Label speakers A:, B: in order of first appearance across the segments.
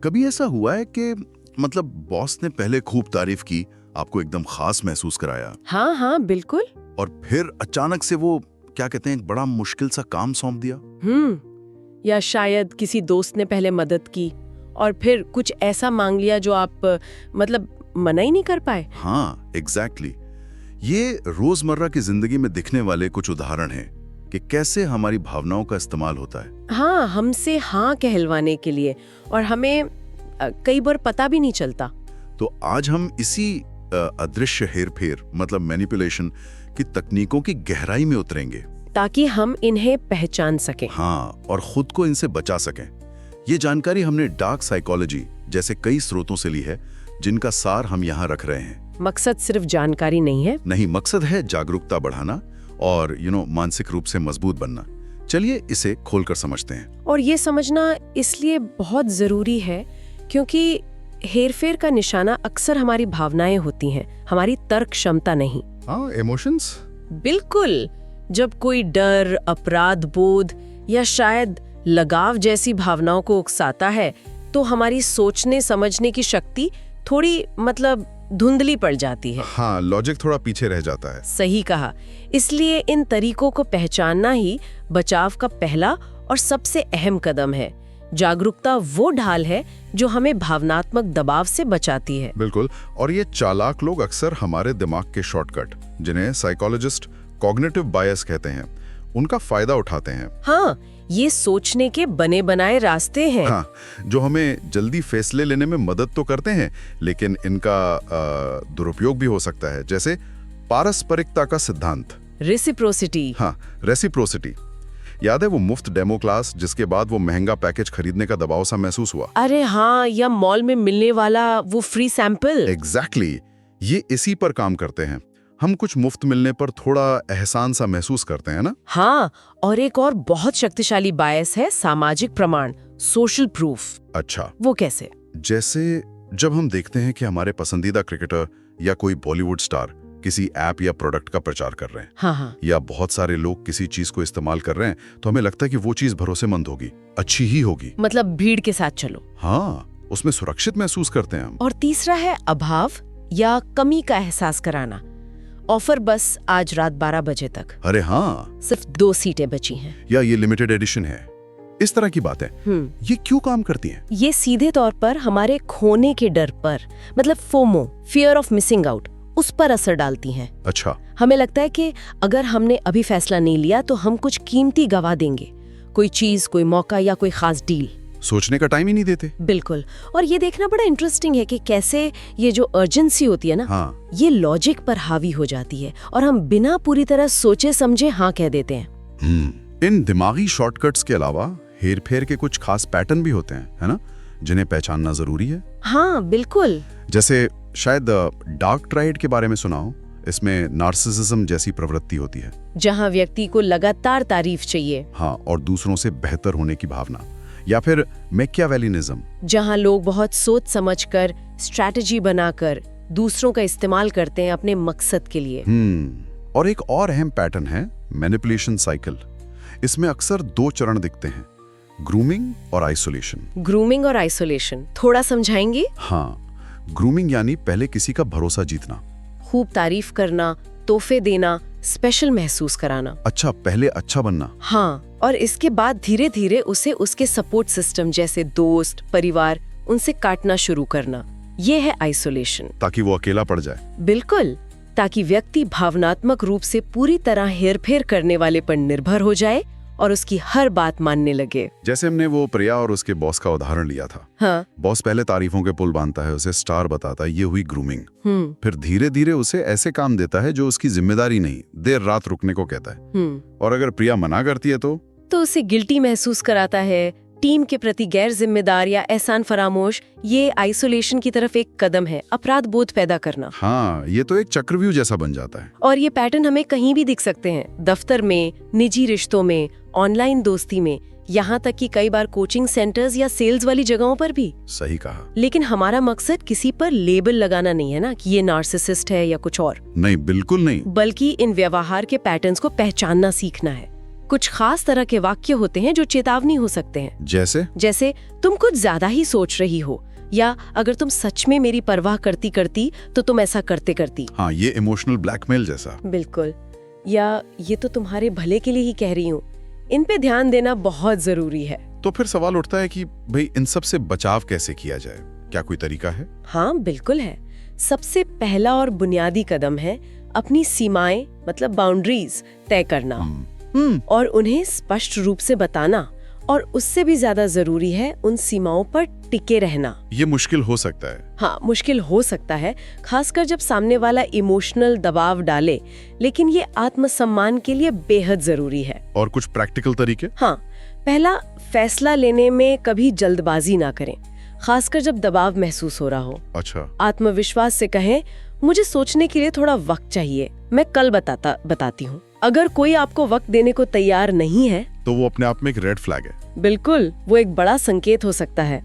A: कभी ऐसा हुआ है कि मतलब बॉस ने पहले खूब तारीफ की, आपको एकदम खास महसूस कराया,
B: हाँ हाँ बिल्कुल।
A: और फिर अचानक से वो क्या कहते हैं, एक बड़ा मुश्किल सा काम सौंप दिया?
B: या शायद किसी दोस्त ने पहले मदद की और फिर कुछ ऐसा मांग लिया जो आप मतलब मना ही नहीं कर पाए।
A: हाँ एग्जैक्टली। ये रोजमर्रा की जिंदगी में दिखने वाले कुछ उदाहरण हैं कि कैसे हमारी भावनाओं का इस्तेमाल होता है।
B: हाँ, हमसे हाँ कहलवाने के लिए, और हमें कई बार पता भी नहीं चलता।
A: तो आज हम इसी अदृश्य हेरफेर मतलब मैनिपुलेशन की तकनीकों की गहराई में उतरेंगे,
B: ताकि हम इन्हें पहचान सकें।
A: हाँ, और खुद को इनसे बचा सकें। ये जानकारी हमने डार्क साइकोलॉजी जैसे कई स्रोतों से ली है, जिनका सार हम यहाँ रख रहे हैं।
B: मकसद सिर्फ जानकारी नहीं है।
A: नहीं, मकसद है जागरूकता बढ़ाना और मानसिक रूप से मजबूत बनना। चलिए इसे खोलकर समझते हैं।
B: और ये समझना इसलिए बहुत जरूरी है क्योंकि हेरफेर का निशाना अक्सर हमारी भावनाएं होती हैं, हमारी तर्क क्षमता नहीं।
A: हाँ, इमोशंस।
B: बिल्कुल। जब कोई डर, अपराध बोध या शायद लगाव जैसी भावनाओं को उकसाता है, तो हमारी सोचने समझने की शक्ति थोड़ी मतलब धुंधली पड़ जाती है।
A: हाँ, लॉजिक थोड़ा पीछे रह जाता है।
B: सही कहा। इसलिए इन तरीकों को पहचानना ही बचाव का पहला और सबसे अहम कदम है। जागरूकता वो ढाल है जो हमें भावनात्मक दबाव से बचाती है।
A: बिल्कुल। और ये चालाक लोग अक्सर हमारे दिमाग के शॉर्टकट, जिन्हें साइकोलॉजिस्ट कॉग्निटिव बायस कहते हैं, उनका फायदा उठाते हैं।
B: हाँ, ये सोचने के बने बनाए रास्ते हैं।
A: हाँ, जो हमें जल्दी फैसले लेने में मदद तो करते हैं, लेकिन इनका दुरुपयोग भी हो सकता है। जैसे पारस्परिकता का सिद्धांत,
B: रेसिप्रोसिटी।
A: हाँ, रेसिप्रोसिटी। याद है वो मुफ्त डेमो क्लास जिसके बाद वो महंगा पैकेज खरीदने का दबाव सा महसूस हुआ?
B: अरे हाँ, या मॉल में मिलने वाला वो फ्री सैंपल।
A: एग्जैक्टली। ये इसी पर काम करते हैं। हम कुछ मुफ्त मिलने पर थोड़ा एहसान सा महसूस करते हैं ना?
B: हाँ, और एक और बहुत शक्तिशाली बायस है सामाजिक प्रमाण, सोशल प्रूफ।
A: अच्छा,
B: वो कैसे?
A: जैसे जब हम देखते हैं कि हमारे पसंदीदा क्रिकेटर या कोई बॉलीवुड स्टार किसी ऐप या प्रोडक्ट का प्रचार कर रहे हैं,
B: हाँ,
A: या बहुत सारे लोग किसी चीज को इस्तेमाल कर रहे हैं, तो हमें लगता है कि वो चीज भरोसेमंद होगी, अच्छी ही होगी।
B: मतलब भीड़ के साथ चलो।
A: हाँ, उसमें सुरक्षित महसूस करते हैं हम।
B: और तीसरा है अभाव या कमी का एहसास कराना। ऑफर बस आज रात 12 बजे तक,
A: अरे हाँ,
B: सिर्फ 2 सीटें बची हैं,
A: या ये लिमिटेड एडिशन है। इस तरह की बातें ये क्यों काम करती हैं?
B: ये सीधे तौर पर हमारे खोने के डर पर, मतलब FOMO, fear of missing out, उस पर असर डालती हैं।
A: अच्छा।
B: हमें लगता है कि अगर हमने अभी फैसला नहीं लिया तो हम कुछ कीमती गवा देंगे, कोई चीज, कोई मौका या कोई खास डील।
A: सोचने का टाइम ही नहीं देते।
B: बिल्कुल। और ये देखना बड़ा इंटरेस्टिंग है कि कैसे ये जो अर्जेंसी होती है ना,
A: हाँ,
B: ये लॉजिक पर हावी हो जाती है और हम बिना पूरी तरह सोचे समझे हाँ कह देते हैं।
A: इन दिमागी शॉर्टकट्स के अलावा हेरफेर के कुछ खास पैटर्न भी होते हैं, है ना, जिन्हें पहचानना जरूरी है।
B: हाँ बिल्कुल।
A: जैसे शायद डार्क ट्राइड के बारे में सुना हो। इसमें नार्सिसिज्म जैसी प्रवृत्ति होती है,
B: जहाँ व्यक्ति को लगातार तारीफ चाहिए।
A: हाँ, और दूसरों से बेहतर होने की भावना। या फिर मैकियावेलिनिज्म,
B: जहाँ लोग बहुत सोच समझकर, स्ट्रैटेजी बनाकर दूसरों का इस्तेमाल करते हैं अपने मकसद के लिए।
A: और एक और अहम पैटर्न है मैनिपुलेशन साइकिल। इसमें अक्सर 2 चरण दिखते हैं, ग्रूमिंग और आइसोलेशन।
B: ग्रूमिंग और आइसोलेशन थोड़ा समझाएंगे?
A: हाँ, ग्रूमिंग यानी पहले किसी का भरोसा जीतना,
B: खूब तारीफ करना, तोहफे देना, स्पेशल महसूस कराना।
A: अच्छा, पहले अच्छा बनना।
B: हाँ, और इसके बाद धीरे धीरे उसे उसके सपोर्ट सिस्टम जैसे दोस्त, परिवार, उनसे काटना शुरू करना। ये है आइसोलेशन।
A: ताकि वो अकेला पड़ जाए।
B: बिल्कुल, ताकि व्यक्ति भावनात्मक रूप से पूरी तरह हेरफेर करने वाले पर निर्भर हो जाए और उसकी हर बात मानने लगे।
A: जैसे हमने वो प्रिया और उसके बॉस का उदाहरण लिया था।
B: हाँ।
A: बॉस पहले तारीफों के पुल बांधता है, उसे स्टार बताता है, ये हुई ग्रूमिंग। फिर धीरे धीरे उसे ऐसे काम देता है जो उसकी जिम्मेदारी नहीं, देर रात रुकने को कहता है। और अगर प्रिया मना करती है तो
B: उसे गिल्टी महसूस कराता है, टीम के प्रति गैर जिम्मेदार या एहसान फरामोश। ये आइसोलेशन की तरफ एक कदम है, अपराध बोध पैदा करना।
A: हाँ, ये तो एक चक्रव्यूह जैसा बन जाता है।
B: और ये पैटर्न हमें कहीं भी दिख सकते हैं, दफ्तर में, निजी रिश्तों में, ऑनलाइन दोस्ती में, यहाँ तक कि कई बार कोचिंग सेंटर्स या सेल्स वाली जगहों पर भी।
A: सही कहा।
B: लेकिन हमारा मकसद किसी पर लेबल लगाना नहीं है ना, कि ये नार्सिसिस्ट है या कुछ और।
A: नहीं, बिल्कुल नहीं।
B: बल्कि इन व्यवहार के पैटर्न्स को पहचानना सीखना है। कुछ खास तरह के वाक्य होते हैं जो चेतावनी हो सकते हैं।
A: जैसे
B: तुम कुछ ज्यादा ही सोच रही हो, या अगर तुम सच में मेरी परवाह करती करती तो तुम ऐसा करते करती।
A: हाँ, ये इमोशनल ब्लैकमेल जैसा।
B: बिल्कुल। या ये तो तुम्हारे भले के लिए ही कह रही हूँ। इन पे ध्यान देना बहुत जरूरी है।
A: तो फिर सवाल उठता है कि भाई इन सब से बचाव कैसे किया जाए? क्या कोई तरीका है?
B: हाँ बिल्कुल है। सबसे पहला और बुनियादी कदम है अपनी सीमाएं, मतलब बाउंड्रीज तय करना और उन्हें स्पष्ट रूप से बताना, और उससे भी ज्यादा जरूरी है उन सीमाओं पर टिके रहना।
A: ये मुश्किल हो सकता है।
B: हाँ, मुश्किल हो सकता है, खासकर जब सामने वाला इमोशनल दबाव डाले, लेकिन ये आत्मसम्मान के लिए बेहद जरूरी है।
A: और कुछ प्रैक्टिकल तरीके?
B: हाँ, पहला, फैसला लेने में कभी जल्दबाजी ना करें, खासकर जब दबाव महसूस हो रहा हो।
A: अच्छा।
B: आत्मविश्वास से कहें, मुझे सोचने के लिए थोड़ा वक्त चाहिए, मैं कल बताती हूँ। अगर कोई आपको वक्त देने को तैयार नहीं है
A: तो वो अपने आप में एक रेड फ्लैग है।
B: बिल्कुल, वो एक बड़ा संकेत हो सकता है।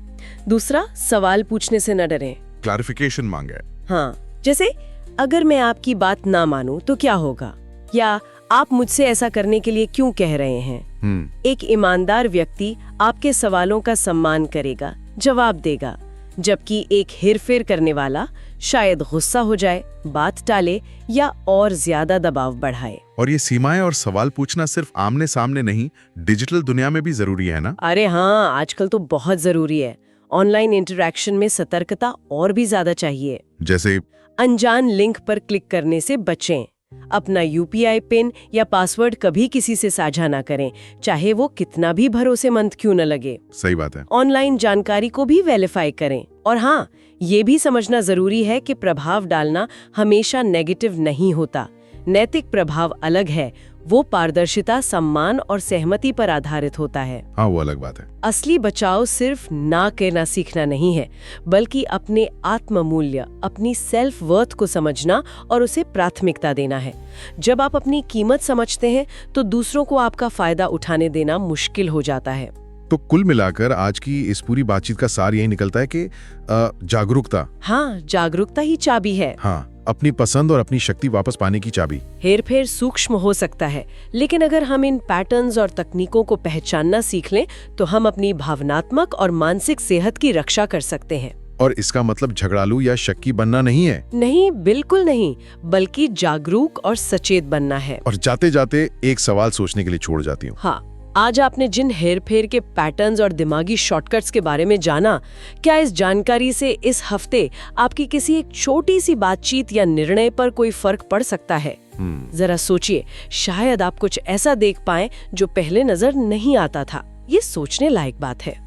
B: दूसरा, सवाल पूछने से न डरें।
A: क्लैरिफिकेशन मांगे।
B: हाँ, जैसे अगर मैं आपकी बात ना मानूं तो क्या होगा, या आप मुझसे ऐसा करने के लिए क्यों कह रहे हैं। एक ईमानदार व्यक्ति आपके सवालों का सम्मान करेगा, जवाब देगा, जबकि एक हेरफेर करने वाला शायद गुस्सा हो जाए, बात टाले या और ज्यादा दबाव बढ़ाए।
A: और ये सीमाएं और सवाल पूछना सिर्फ आमने सामने नहीं, डिजिटल दुनिया में भी जरूरी है ना?
B: अरे हाँ, आजकल तो बहुत जरूरी है। ऑनलाइन इंटरैक्शन में सतर्कता और भी ज्यादा चाहिए।
A: जैसे
B: अनजान लिंक पर क्लिक करने से बचें। अपना यूपीआई पिन या पासवर्ड कभी किसी से साझा ना करें, चाहे वो कितना भी भरोसेमंद क्यों न लगे।
A: सही बात है।
B: ऑनलाइन जानकारी को भी वेरीफाई करें। और हाँ, ये भी समझना जरूरी है कि प्रभाव डालना हमेशा नेगेटिव नहीं होता। नैतिक प्रभाव अलग है, वो पारदर्शिता, सम्मान और सहमति पर आधारित होता है।
A: हाँ, वो अलग बात है।
B: असली बचाव सिर्फ ना कहना सीखना नहीं है, बल्कि अपने आत्ममूल्य, अपनी सेल्फ वर्थ को समझना और उसे प्राथमिकता देना है। जब आप अपनी कीमत समझते हैं तो दूसरों को आपका फायदा उठाने देना मुश्किल हो जाता है।
A: तो कुल मिलाकर आज की इस पूरी बातचीत का सार यही निकलता है कि जागरूकता।
B: हाँ, जागरूकता ही चाबी है।
A: हाँ, अपनी पसंद और अपनी शक्ति वापस पाने की चाबी।
B: हेरफेर सूक्ष्म हो सकता है, लेकिन अगर हम इन पैटर्न्स और तकनीकों को पहचानना सीख लें तो हम अपनी भावनात्मक और मानसिक सेहत की रक्षा कर सकते हैं।
A: और इसका मतलब झगड़ालू या शक्की बनना नहीं है।
B: नहीं, बिल्कुल नहीं, बल्कि जागरूक और सचेत बनना है।
A: और जाते जाते एक सवाल सोचने के लिए छोड़ जाती हूँ।
B: हाँ, आज आपने जिन हेरफेर के पैटर्न्स और दिमागी शॉर्टकट्स के बारे में जाना, क्या इस जानकारी से इस हफ्ते आपकी किसी एक छोटी सी बातचीत या निर्णय पर कोई फर्क पड़ सकता है? जरा सोचिए, शायद आप कुछ ऐसा देख पाएं जो पहले नजर नहीं आता था। ये सोचने लायक बात है।